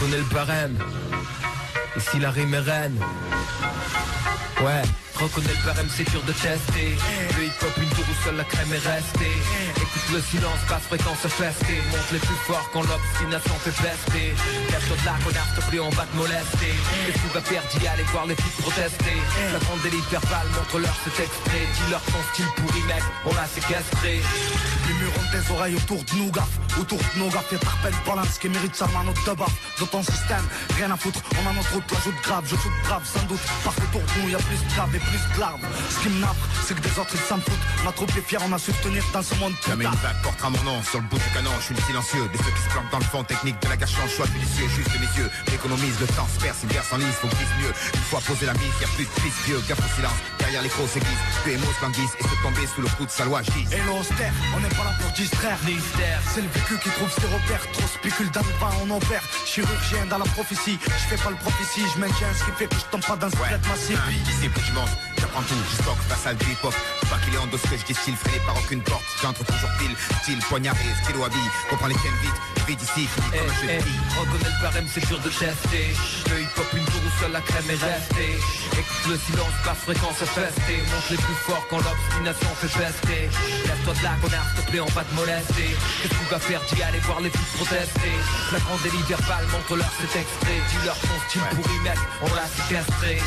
Reconnais le barème. Ici la rime est reine. Ouais, reconnais le barème, c'est dur de tester. Le hip-hop, une tour où seule la crème est restée. Écoute le silence, basse fréquence festée. Monte les plus forts quand l'obstination fait pester. Cache-toi de la connard, s'il te plaît, on va te molester. Qu'est-ce que tu vas faire d'y aller voir les filles protester? La grande délite verbale, montre-leur cet extrait. Dis-leur ton style pourri, mec, on l'a séquestré. Les murs ont des oreilles autour de nous gaffe. Autour de nos gaffes, y'a Tarpel Balance qui mérite sa manotte de baffe. De ton système, rien à foutre, on a notre route, j'ajoute grave, je shoot brave sans doute. Parce qu'autour de nous y'a plus de graves et plus de larves. Ce qui me nappe, c'est que des autres ils s'en foutent. On a trop les fiers, on a su se tenir dans ce monde. Jamais une vague portera mon nom sur le bout du canon, je suis le silencieux. De ceux qui se planquent dans le fond, technique de la gâchon, choix judicieux, juste mes yeux. Économise, le temps se perd, s'il verse en lisse, faut que vise mieux. Une fois posé la mise, y'a plus de piste, vieux, gaffe au silence. Derrière l'écro s'aiguise, que émos languisse et se tomber sous le coup de sa loi gise. Hello Ster, on n'est pas là pour distraire. C'est le vécu qui trouve ses repères. Trop spicule dans le vent, on opère. Chirurgien dans la prophétie. Je fais pas le prophétie, je maintiens ce qui fait que je tombe pas dans ce bled massif. Disciple du monde, j'apprends tout, je stocke face à du hip-hop. Pas qu'il est en dos ce que je distille, freiné par aucune porte. J'entre toujours pile, style poignardé, stylo habille. Comprends les tiennes vite, vite ici, fini comme un jeu de vie. Reconnais le barème, c'est dur de tester. Le hip-hop, une tour où seule la crème est restée. Écoute le silence, basse fréquence festée. Monte les plus forts quand l'obstination fait pester. Lève-toi de la connard, s'il te plaît, on va te molester. Qu'est-ce que tu vas faire d'y aller voir les filles protester? La grande délite verbale, montre-leur cet extrait. Dis-leur ton style pourri, mec, on l'a séquestré.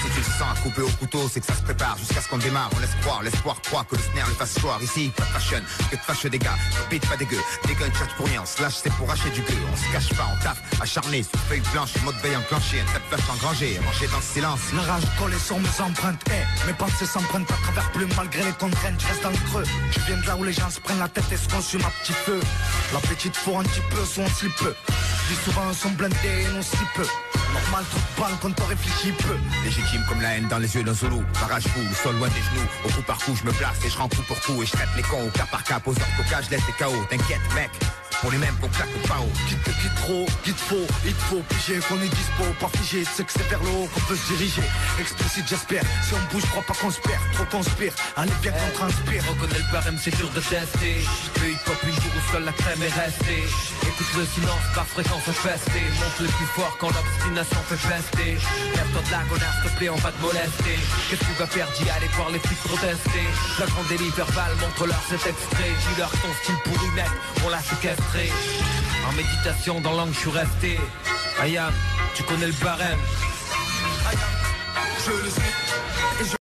Si tu le sens coupé au couteau, c'est que ça se prépare jusqu'à ce qu'on démarre. On laisse croire, l'espoir croit que le snare le fasse choir. Ici, pas de fashion, que de fâche des gars. Beat pas dégueu, des guns tchatch pour rien. On se lâche, c'est pour acheter du gueux. On se cache pas, on taffe, acharné, sous feuille blanche, mode veille enclenché. Un tas de flash engrangé, rangé dans le silence. La rage collée sur mes empreintes, mes pensées s'empruntent à travers plumes malgré les contraintes. Je reste dans le creux, je viens de là où les gens se prennent la tête et se consument à petit feu. L'appétit faut un petit peu, soit on slip peu. Je dis souvent, on sont blindés et non si peu. Normal, trop de balles quand on réfléchit peu. Légitime comme la haine dans les yeux d'un zoulou. Barrage fou, le sol loin des genoux. Au coup par coup, je me place et je rends coup pour coup. Et je traite les cons au cas par cas. Poseur de coca, je laisse les KO. T'inquiète, mec, pour les mêmes qu'on claque le pao. Quitte trop, il te faut piger qu'on est dispo, pas figé. C'est que c'est vers le haut qu'on peut se diriger. Explicite, j'espère. Si on bouge, crois pas qu'on se perd. Trop conspire, allez bien qu'on transpire. Reconnais le barème, c'est dur de tester. Le hip-hop, une jour où seule la crème est restée. Écoute le silence, par fréquence festée. Monte le plus fort quand l'obstination fait pester. Lève-toi de la connard, s'il te plaît, on va te molester. Qu'est-ce que tu vas faire d'y aller voir les filles protester? La grande délite verbale, montre-leur cet extrait. Dis-leur ton style pourri, mec, on l'a séquestré. En méditation dans l'angle, je suis resté. Ayam, tu connais le barème. Je le suis.